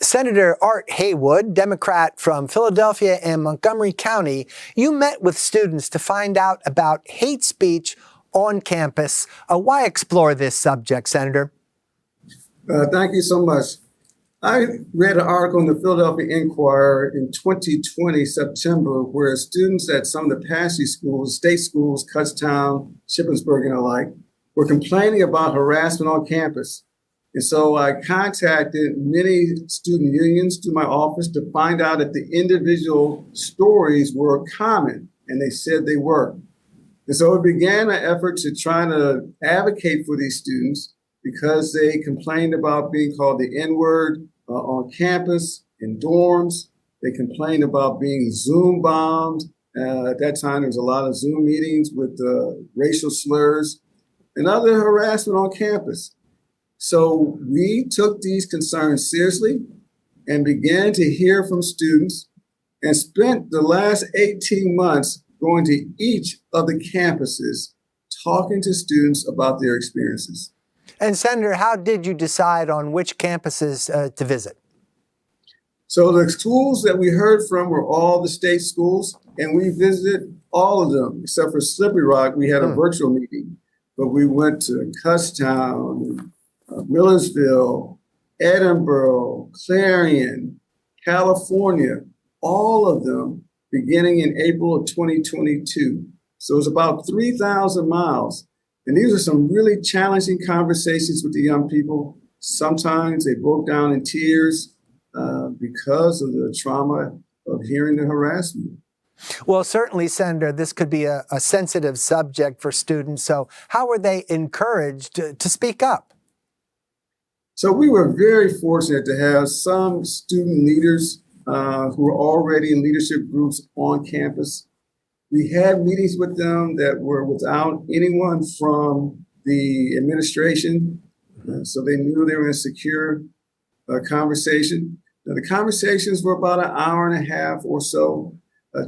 Senator Art Haywood, Democrat from Philadelphia and Montgomery County, you met with students to find out about hate speech on campus. Why explore this subject, Senator? Thank you so much. I read an article in the Philadelphia Inquirer in 2020, September, where students at some of the Apache schools, state schools, Kutztown, Shippensburg, and the like, were complaining about harassment on campus. And so I contacted many student unions through my office to find out if the individual stories were common, and they said they were. And so it began an effort to try to advocate for these students because they complained about being called the N-word on campus, in dorms. They complained about being Zoom bombed. At that time, there was a lot of Zoom meetings with racial slurs and other harassment on campus. So we took these concerns seriously and began to hear from students and spent the last 18 months going to each of the campuses, talking to students about their experiences. And Senator, how did you decide on which campuses to visit? So the schools that we heard from were all the state schools, and we visited all of them, except for Slippery Rock. We had a virtual meeting, but we went to Kutztown, Millersville, Edinburgh, Clarion, California, all of them beginning in April of 2022. So it's about 3,000 miles. And these are some really challenging conversations with the young people. Sometimes they broke down in tears because of the trauma of hearing the harassment. Well, certainly, Senator, this could be a sensitive subject for students. So how were they encouraged to speak up? So we were very fortunate to have some student leaders who were already in leadership groups on campus. We had meetings with them that were without anyone from the administration, so they knew they were in a secure conversation. Now, the conversations were about an hour and a half or so.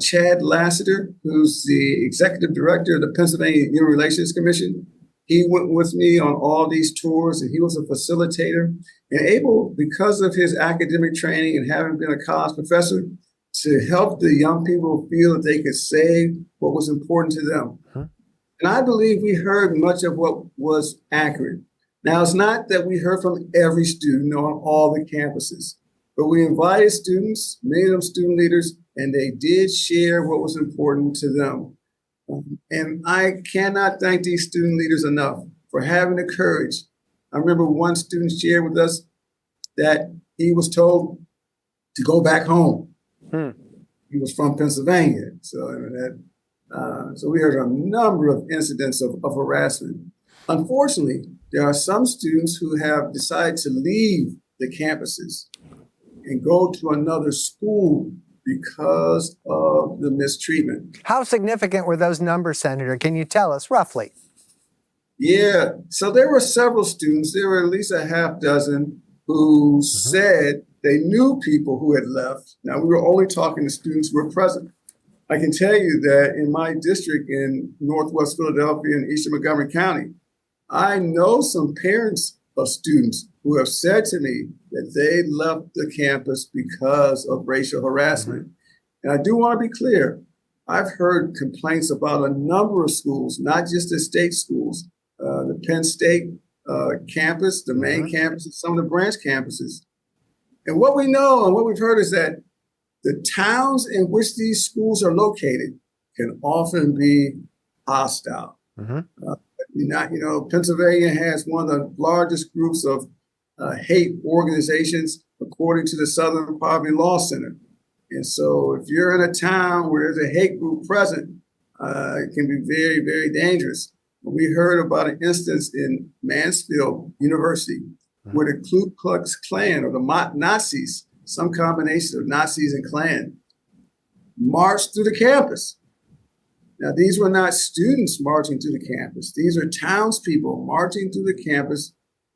Chad Lassiter, who's the executive director of the Pennsylvania Human Relations Commission, he went with me on all these tours, and he was a facilitator and able, because of his academic training and having been a college professor, to help the young people feel that they could say what was important to them. And I believe we heard much of what was accurate. Now, it's not that we heard from every student on all the campuses, but we invited students, many of them student leaders, and they did share what was important to them. And I cannot thank these student leaders enough for having the courage. I remember one student shared with us that he was told to go back home. He was from Pennsylvania. So we heard a number of incidents of harassment. Unfortunately, there are some students who have decided to leave the campuses and go to another school because of the mistreatment. How significant were those numbers, Senator? Can you tell us roughly? Yeah, so there were several students, there were at least a half dozen who said they knew people who had left. Now, we were only talking to students who were present. I can tell you that in my district in Northwest Philadelphia and Eastern Montgomery County, I know some parents of students who have said to me that they left the campus because of racial harassment. And I do want to be clear, I've heard complaints about a number of schools, not just the state schools, the Penn State campus, the main campus, and some of the branch campuses. And what we know and what we've heard is that the towns in which these schools are located can often be hostile. Pennsylvania has one of the largest groups of hate organizations, according to the Southern Poverty Law Center. And so if you're in a town where there's a hate group present, it can be very, very dangerous. We heard about an instance in Mansfield University where the Ku Klux Klan, or the Nazis, some combination of Nazis and Klan, marched through the campus. Now, these were not students marching through the campus. These are townspeople marching through the campus.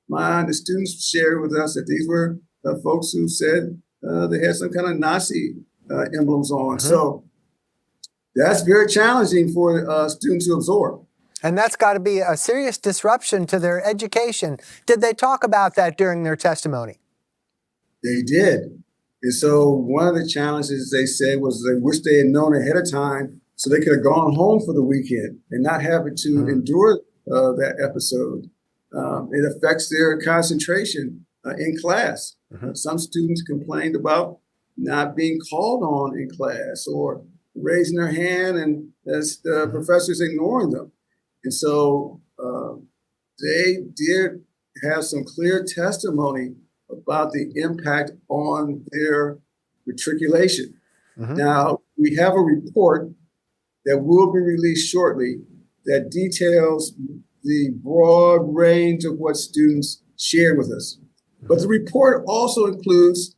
The students shared with us that these were folks who said they had some kind of Nazi emblems on. So that's very challenging for students to absorb. And that's got to be a serious disruption to their education. Did they talk about that during their testimony? They did. And so one of the challenges they said was they wish they had known ahead of time so they could have gone home for the weekend and not having to endure that episode. It affects their concentration in class. Some students complained about not being called on in class or raising their hand and as the professors ignoring them. And so they did have some clear testimony about the impact on their matriculation. Now, we have a report that will be released shortly that details the broad range of what students shared with us. But the report also includes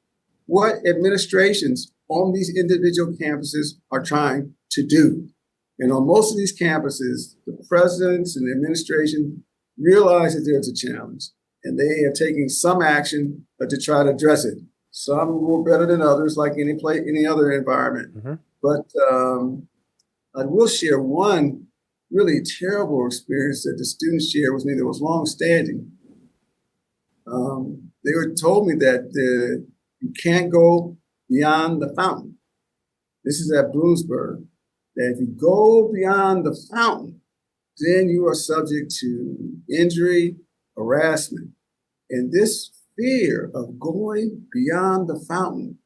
what administrations on these individual campuses are trying to do. And on most of these campuses, the presidents and the administration realize that there's a challenge, and they are taking some action to try to address it. Some more better than others, like any other environment. But I will share one really terrible experience that the students shared with me that was long-standing. They told me that you can't go beyond the fountain. This is at Bloomsburg. That if you go beyond the fountain, then you are subject to injury, harassment. And this fear of going beyond the fountain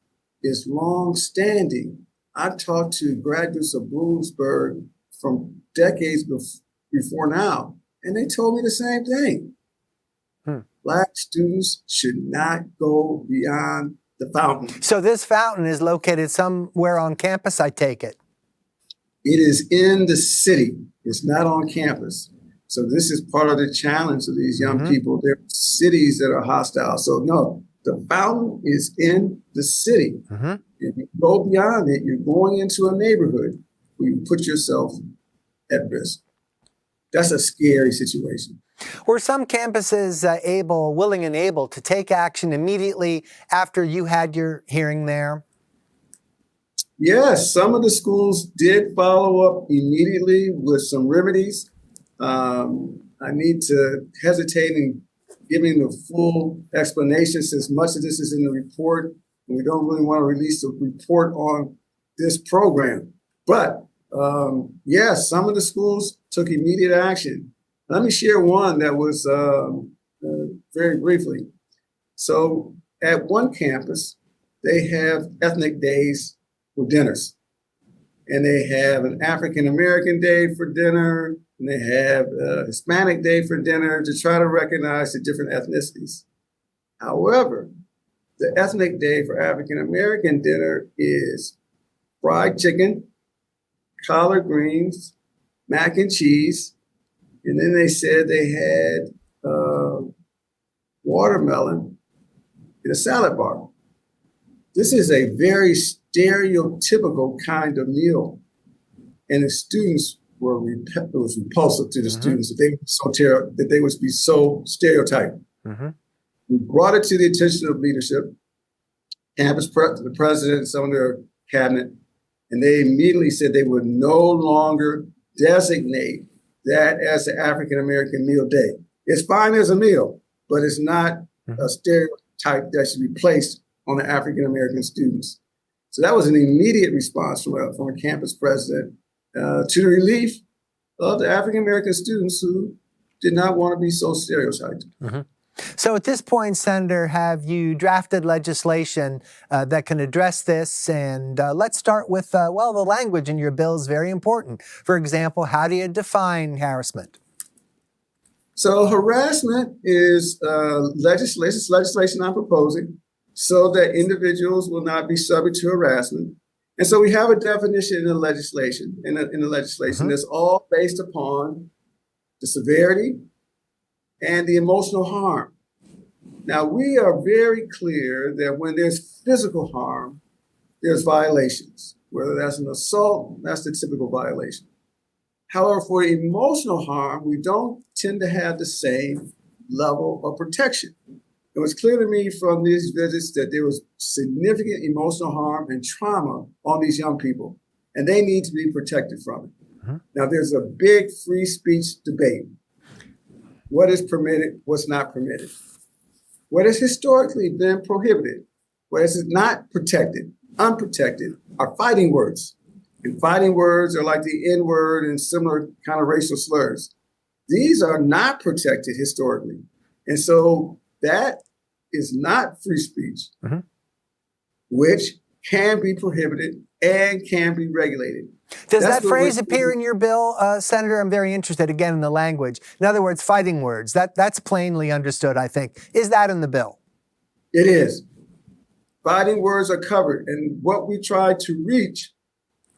is long-standing. I've talked to graduates of Bloomsburg from decades before now, and they told me the same thing. Black students should not go beyond the fountain. So this fountain is located somewhere on campus, I take it? It is in the city. It's not on campus. So this is part of the challenge of these young people. There are cities that are hostile. So no, the fountain is in the city. If you go beyond it, you're going into a neighborhood where you put yourself at risk. That's a scary situation. Were some campuses willing and able to take action immediately after you had your hearing there? Yes, some of the schools did follow up immediately with some remedies. I need to hesitate in giving the full explanation since much of this is in the report, and we don't really want to release the report on this program. But yes, some of the schools took immediate action. Let me share one that was very briefly. So at one campus, they have ethnic days for dinners. And they have an African-American day for dinner, and they have a Hispanic day for dinner to try to recognize the different ethnicities. However, the ethnic day for African-American dinner is fried chicken, collard greens, mac and cheese, and then they said they had watermelon in a salad bar. This is a very stereotypical kind of meal, and the students it was repulsive to the students that they would be so stereotyped. We brought it to the attention of leadership, the president, some of their cabinet, and they immediately said they would no longer designate that as the African American meal day. It's fine as a meal, but it's not a stereotype that should be placed on the African American students. So that was an immediate response from a campus president to the relief of the African American students who did not want to be so stereotyped. So at this point, Senator, have you drafted legislation that can address this? And let's start with, the language in your bill is very important. For example, how do you define harassment? So harassment is legislation I'm proposing so that individuals will not be subject to harassment. And so we have a definition in the legislation, that's all based upon the severity and the emotional harm. Now, we are very clear that when there's physical harm, there's violations. Whether that's an assault, that's the typical violation. However, for emotional harm, we don't tend to have the same level of protection. It was clear to me from these visits that there was significant emotional harm and trauma on these young people, and they need to be protected from it. Now, there's a big free speech debate. What is permitted, what's not permitted? What has historically been prohibited what is not protected, unprotected, are fighting words. And fighting words are like the N word and similar kind of racial slurs. These are not protected historically. And so that is not free speech, which can be prohibited and can be regulated. Does that phrase appear in your bill, Senator? I'm very interested, again, in the language. In other words, fighting words. That's plainly understood, I think. Is that in the bill? It is. Fighting words are covered. And what we try to reach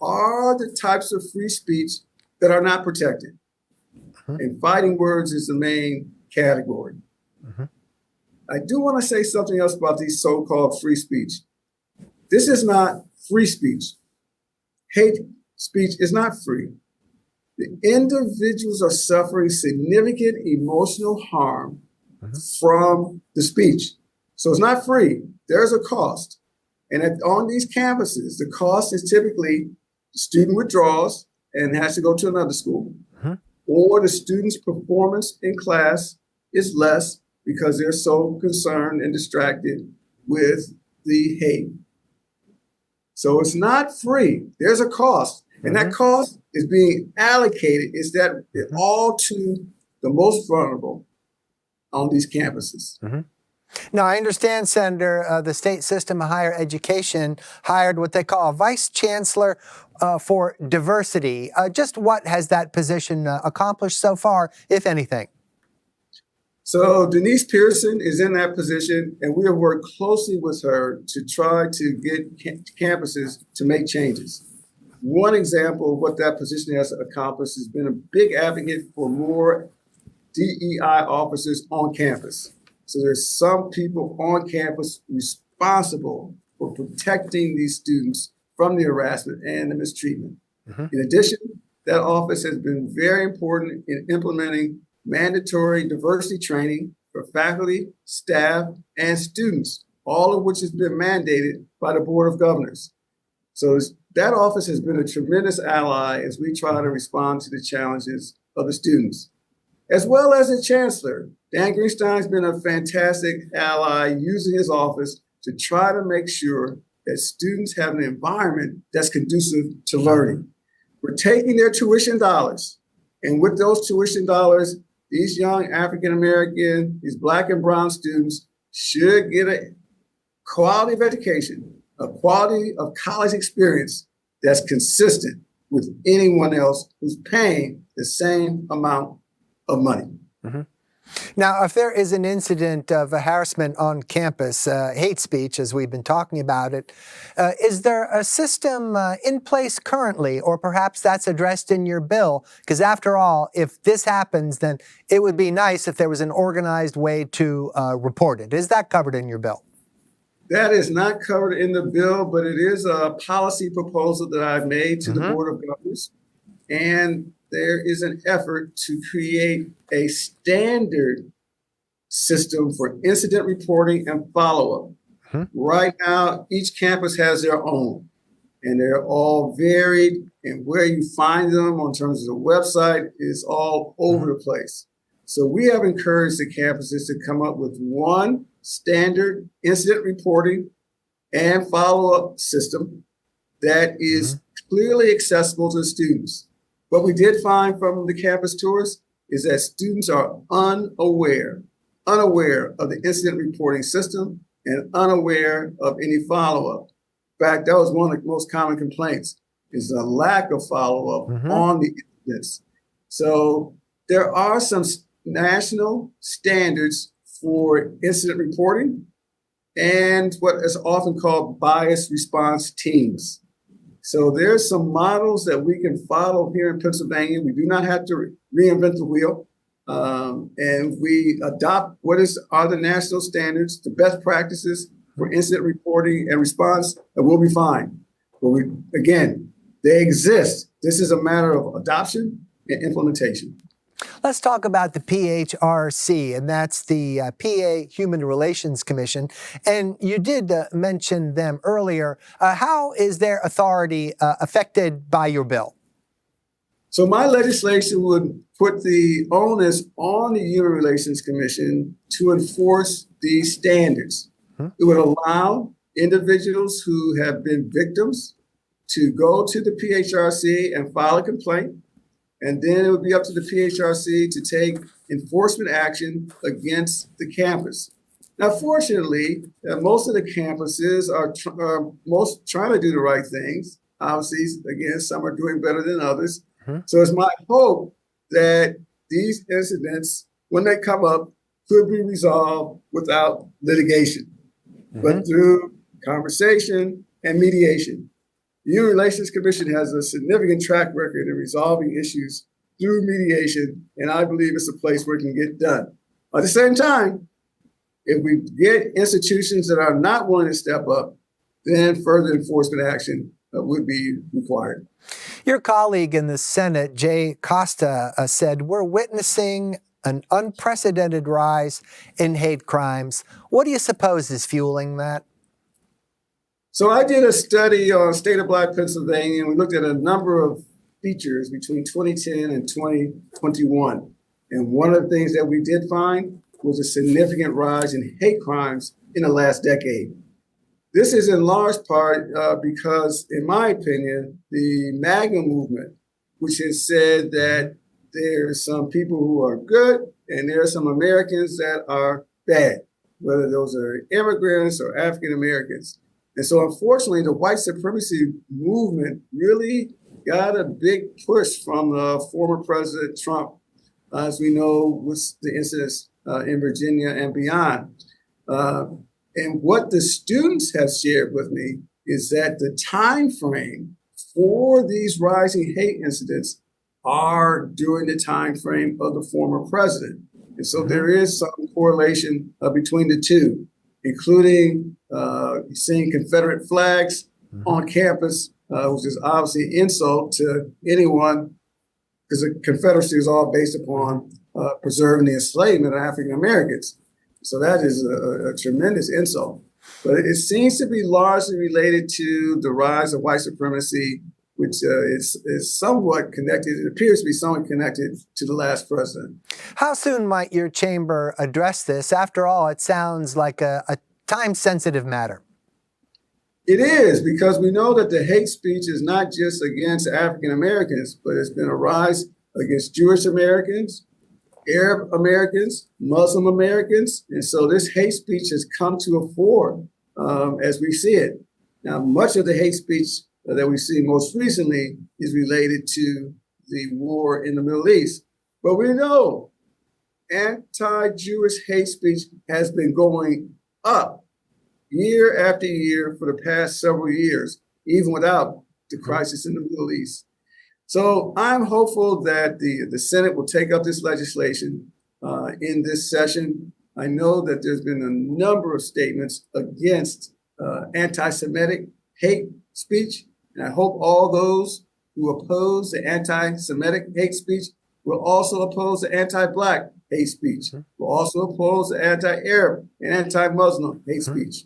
are the types of free speech that are not protected. And fighting words is the main category. I do want to say something else about these so-called free speech. This is not free speech. Hate speech is not free. The individuals are suffering significant emotional harm from the speech. So it's not free. There's a cost. And on these campuses, the cost is typically student withdraws and has to go to another school, or the student's performance in class is less because they're so concerned and distracted with the hate. So it's not free. There's a cost. And that cost is being allocated, is that all to the most vulnerable on these campuses. Now, I understand, Senator, the state system of higher education hired what they call a vice chancellor for diversity. Just what has that position accomplished so far, if anything? So Denise Pearson is in that position, and we have worked closely with her to try to get campuses to make changes. One example of what that position has accomplished has been a big advocate for more DEI officers on campus. So there's some people on campus responsible for protecting these students from the harassment and the mistreatment. In addition, that office has been very important in implementing mandatory diversity training for faculty, staff, and students, all of which has been mandated by the Board of Governors. So that office has been a tremendous ally as we try to respond to the challenges of the students, as well as the chancellor. Dan Greenstein's been a fantastic ally using his office to try to make sure that students have an environment that's conducive to learning. We're taking their tuition dollars, and with those tuition dollars, these young African-American, these Black and brown students should get a quality of education, a quality of college experience that's consistent with anyone else who's paying the same amount of money. Now, if there is an incident of harassment on campus, hate speech, as we've been talking about it, is there a system in place currently, or perhaps that's addressed in your bill? Because after all, if this happens, then it would be nice if there was an organized way to report it. Is that covered in your bill? That is not covered in the bill, but it is a policy proposal that I've made to the Board of Governors. And there is an effort to create a standard system for incident reporting and follow-up. Right now, each campus has their own, and they're all varied, and where you find them in terms of the website is all over the place. So we have encouraged the campuses to come up with one standard incident reporting and follow-up system that is clearly accessible to the students. What we did find from the campus tours is that students are unaware of the incident reporting system and unaware of any follow-up. In fact, that was one of the most common complaints, is a lack of follow-up on the incidents. So there are some national standards for incident reporting and what is often called bias response teams. So there's some models that we can follow here in Pennsylvania. We do not have to reinvent the wheel. And we adopt are the national standards, the best practices for incident reporting and response, and we'll be fine. But again, they exist. This is a matter of adoption and implementation. Let's talk about the PHRC, and that's the PA Human Relations Commission. And you did mention them earlier. How is their authority affected by your bill? So my legislation would put the onus on the Human Relations Commission to enforce these standards. It would allow individuals who have been victims to go to the PHRC and file a complaint. And then it would be up to the PHRC to take enforcement action against the campus. Now, fortunately, most of the campuses are most trying to do the right things. Obviously, again, some are doing better than others. Mm-hmm. So it's my hope that these incidents, when they come up, could be resolved without litigation, but through conversation and mediation. The Human Relations Commission has a significant track record in resolving issues through mediation, and I believe it's a place where it can get done. At the same time, if we get institutions that are not willing to step up, then further enforcement action would be required. Your colleague in the Senate, Jay Costa, said, "We're witnessing an unprecedented rise in hate crimes." What do you suppose is fueling that? So I did a study on state of Black Pennsylvania, and we looked at a number of features between 2010 and 2021. And one of the things that we did find was a significant rise in hate crimes in the last decade. This is in large part because, in my opinion, the MAGA movement, which has said that there are some people who are good and there are some Americans that are bad, whether those are immigrants or African Americans. And so, unfortunately, the white supremacy movement really got a big push from former President Trump, as we know, with the incidents in Virginia and beyond. And what the students have shared with me is that the time frame for these rising hate incidents are during the time frame of the former president. And so there is some correlation between the two, including seeing Confederate flags on campus, which is obviously an insult to anyone, because the Confederacy is all based upon preserving the enslavement of African Americans. So that is a tremendous insult. But it seems to be largely related to the rise of white supremacy, which is somewhat connected, it appears to be somewhat connected to the last president. How soon might your chamber address this? After all, it sounds like a time-sensitive matter. It is, because we know that the hate speech is not just against African Americans, but it's been a rise against Jewish Americans, Arab Americans, Muslim Americans. And so this hate speech has come to a fore as we see it. Now, much of the hate speech that we see most recently is related to the war in the Middle East. But we know anti-Jewish hate speech has been going up year after year for the past several years, even without the crisis in the Middle East. So I'm hopeful that the Senate will take up this legislation in this session. I know that there's been a number of statements against anti-Semitic hate speech, and I hope all those who oppose the anti-Semitic hate speech will also oppose the anti-Black hate speech, will also oppose the anti-Arab and anti-Muslim hate speech.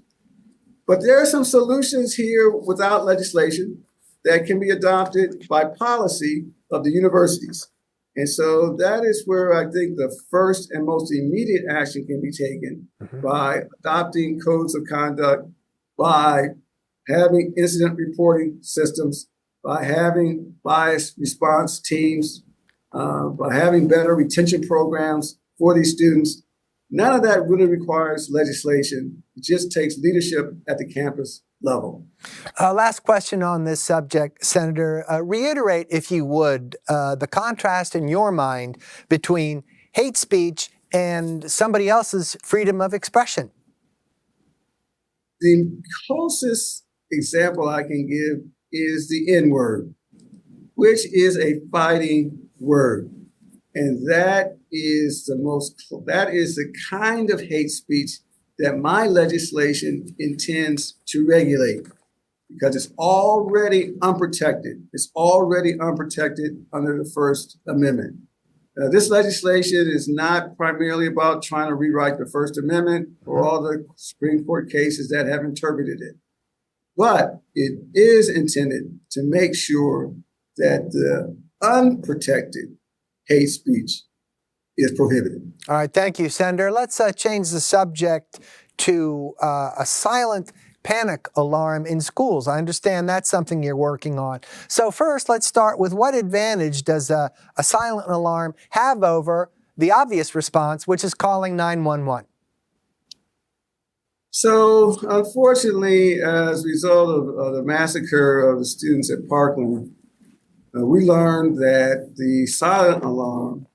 But there are some solutions here without legislation that can be adopted by policy of the universities. And so that is where I think the first and most immediate action can be taken by adopting codes of conduct, by having incident reporting systems, by having bias response teams, by having better retention programs for these students. None of that really requires legislation. It just takes leadership at the campus level. Last question on this subject, Senator. Reiterate, if you would, the contrast in your mind between hate speech and somebody else's freedom of expression. The closest example I can give is the N-word, which is a fighting word. And that is the kind of hate speech that my legislation intends to regulate, because it's already unprotected. It's already unprotected under the First Amendment. This legislation is not primarily about trying to rewrite the First Amendment or all the Supreme Court cases that have interpreted it. But it is intended to make sure that the unprotected hate speech is prohibited. All right, thank you, Senator. Let's change the subject to a silent panic alarm in schools. I understand that's something you're working on. So first, let's start with what advantage does a silent alarm have over the obvious response, which is calling 911? So, unfortunately, as a result of the massacre of the students at Parkland, we learned that the silent alarm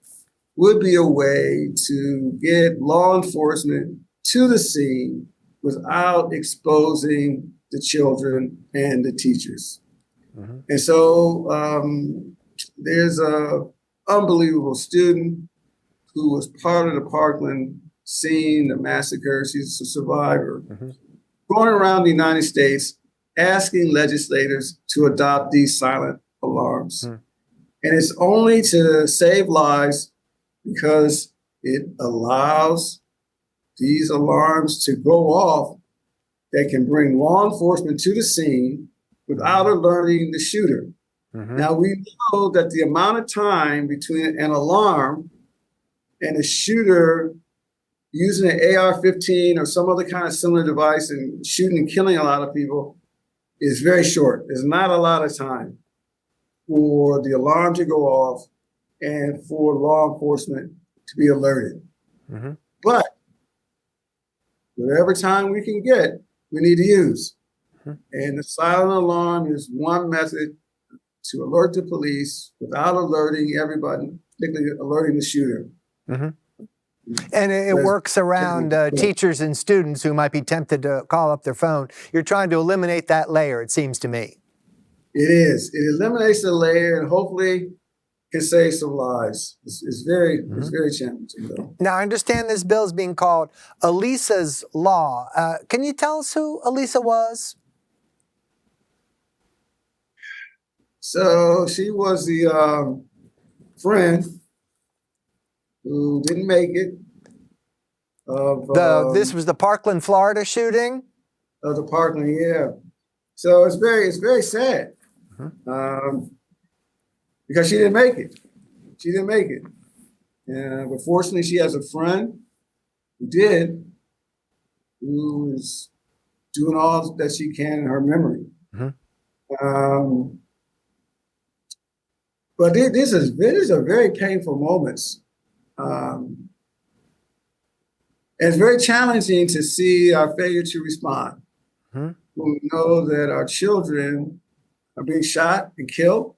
would be a way to get law enforcement to the scene without exposing the children and the teachers. Mm-hmm. And so there's an unbelievable student who was part of the Parkland scene, the massacre. She's a survivor, mm-hmm. going around the United States asking legislators to adopt these silent alarms. Mm-hmm. And it's only to save lives because it allows these alarms to go off that can bring law enforcement to the scene without alerting the shooter. Mm-hmm. Now, we know that the amount of time between an alarm and a shooter using an AR-15 or some other kind of similar device and shooting and killing a lot of people is very short. There's not a lot of time for the alarm to go off and for law enforcement to be alerted. Mm-hmm. But whatever time we can get, we need to use. Mm-hmm. And the silent alarm is one method to alert the police without alerting everybody, particularly alerting the shooter. Mm-hmm. And it works around teachers and students who might be tempted to call up their phone. You're trying to eliminate that layer, it seems to me. It is. It eliminates the layer and hopefully can save some lives. It's very challenging, though. Now, I understand this bill is being called Elisa's Law. Can you tell us who Elisa was? So she was the friend who didn't make it. This was the Parkland, Florida shooting? Of the Parkland, yeah. So it's very sad. Mm-hmm. Because she didn't make it. She didn't make it. But fortunately, she has a friend who did, who is doing all that she can in her memory. Mm-hmm. But these are very painful moments. And it's very challenging to see our failure to respond. Mm-hmm. We know that our children are being shot and killed.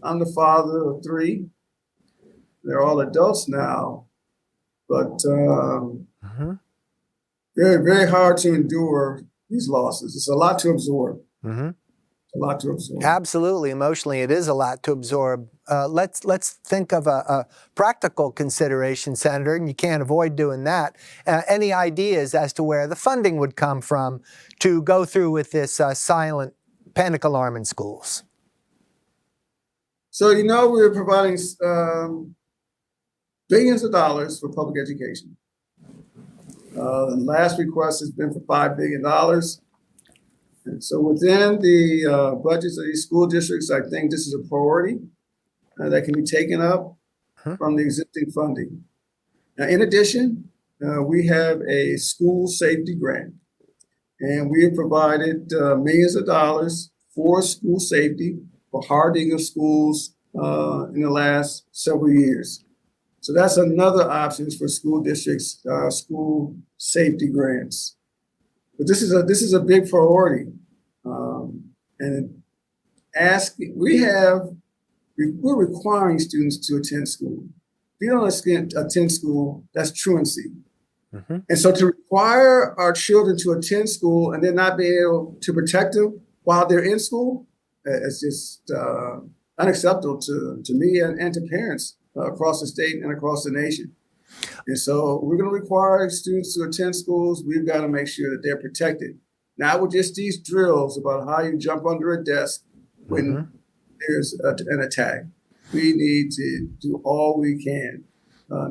I'm the father of 3. They're all adults now, but mm-hmm. very, very hard to endure these losses. It's a lot to absorb. Mm-hmm. A lot to absorb. Absolutely, emotionally, it is a lot to absorb. Let's think of a practical consideration, Senator, and you can't avoid doing that. Any ideas as to where the funding would come from to go through with this silent panic alarm in schools? So, we're providing billions of dollars for public education. The last request has been for $5 billion. And so within the budgets of these school districts, I think this is a priority that can be taken up from the existing funding. Now, in addition, we have a school safety grant, and we have provided millions of dollars for school safety, for hardening of schools in the last several years. So that's another option for school districts, school safety grants. But this is a big priority, and we're requiring students to attend school. If you don't attend school, that's truancy. Mm-hmm. And so to require our children to attend school and then not be able to protect them while they're in school, it's just unacceptable to me and to parents across the state and across the nation. And so we're going to require students to attend schools. We've got to make sure that they're protected. Not with just these drills about how you jump under a desk when there's an attack. We need to do all we can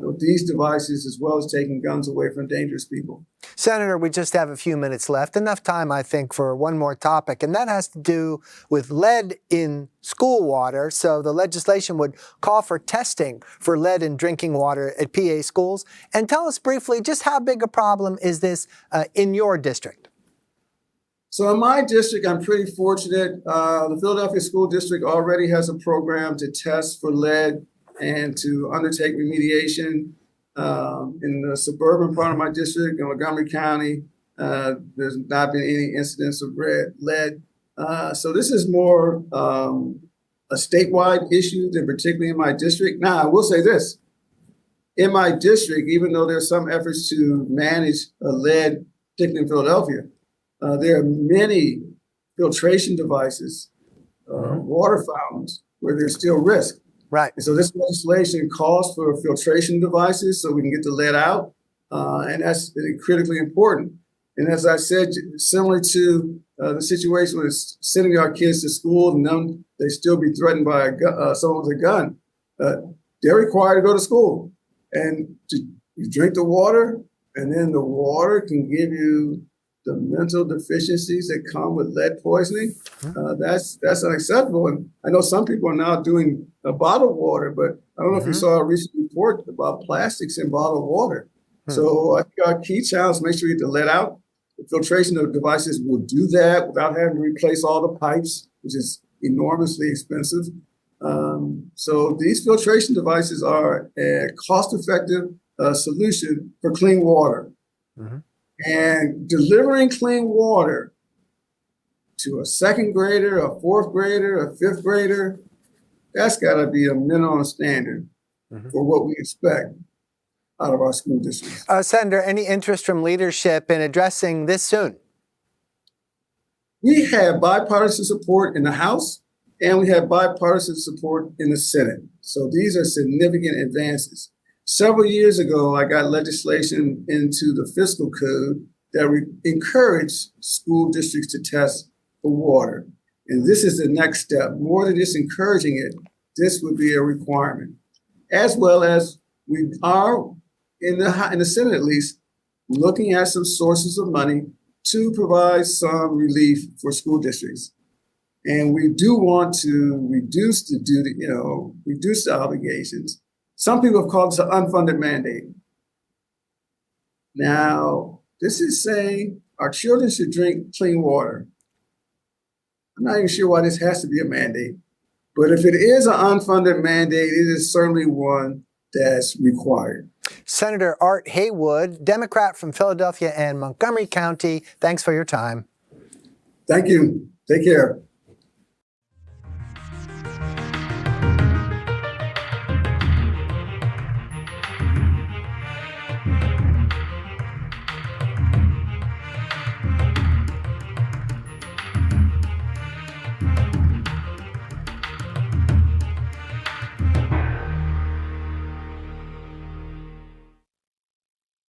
with these devices, as well as taking guns away from dangerous people. Senator, we just have a few minutes left. Enough time, I think, for one more topic, and that has to do with lead in school water. So the legislation would call for testing for lead in drinking water at PA schools. And tell us briefly, just how big a problem is this in your district? So in my district, I'm pretty fortunate. The Philadelphia School District already has a program to test for lead and to undertake remediation. In the suburban part of my district, in Montgomery County, there's not been any incidents of lead. So this is more a statewide issue than particularly in my district. Now, I will say this. In my district, even though there's some efforts to manage lead, particularly in Philadelphia, there are many filtration devices, water fountains, where there's still risk. Right. And so this legislation calls for filtration devices so we can get the lead out, and that's critically important. And as I said, similar to the situation with sending our kids to school and them, they still be threatened by someone with a gun, they're required to go to school. And you drink the water, and then the water can give you the mental deficiencies that come with lead poisoning. That's unacceptable. And I know some people are now doing bottled water, but I don't know if you saw a recent report about plastics in bottled water. So I think our key challenge is make sure you get the lead out. The filtration of devices will do that without having to replace all the pipes, which is enormously expensive. So these filtration devices are a cost-effective solution for clean water. And delivering clean water to a second grader, a fourth grader, a fifth grader, that's got to be a minimum standard for what we expect out of our school districts. Senator, any interest from leadership in addressing this soon? We have bipartisan support in the House, and we have bipartisan support in the Senate. So these are significant advances. Several years ago, I got legislation into the fiscal code that encouraged school districts to test for water. And this is the next step. More than just encouraging it, this would be a requirement. As well as we are, in the Senate at least, looking at some sources of money to provide some relief for school districts. And we do want to reduce the duty, reduce the obligations. Some people have called this an unfunded mandate. Now, this is saying our children should drink clean water. I'm not even sure why this has to be a mandate, but if it is an unfunded mandate, it is certainly one that's required. Senator Art Haywood, Democrat from Philadelphia and Montgomery County, thanks for your time. Thank you. Take care.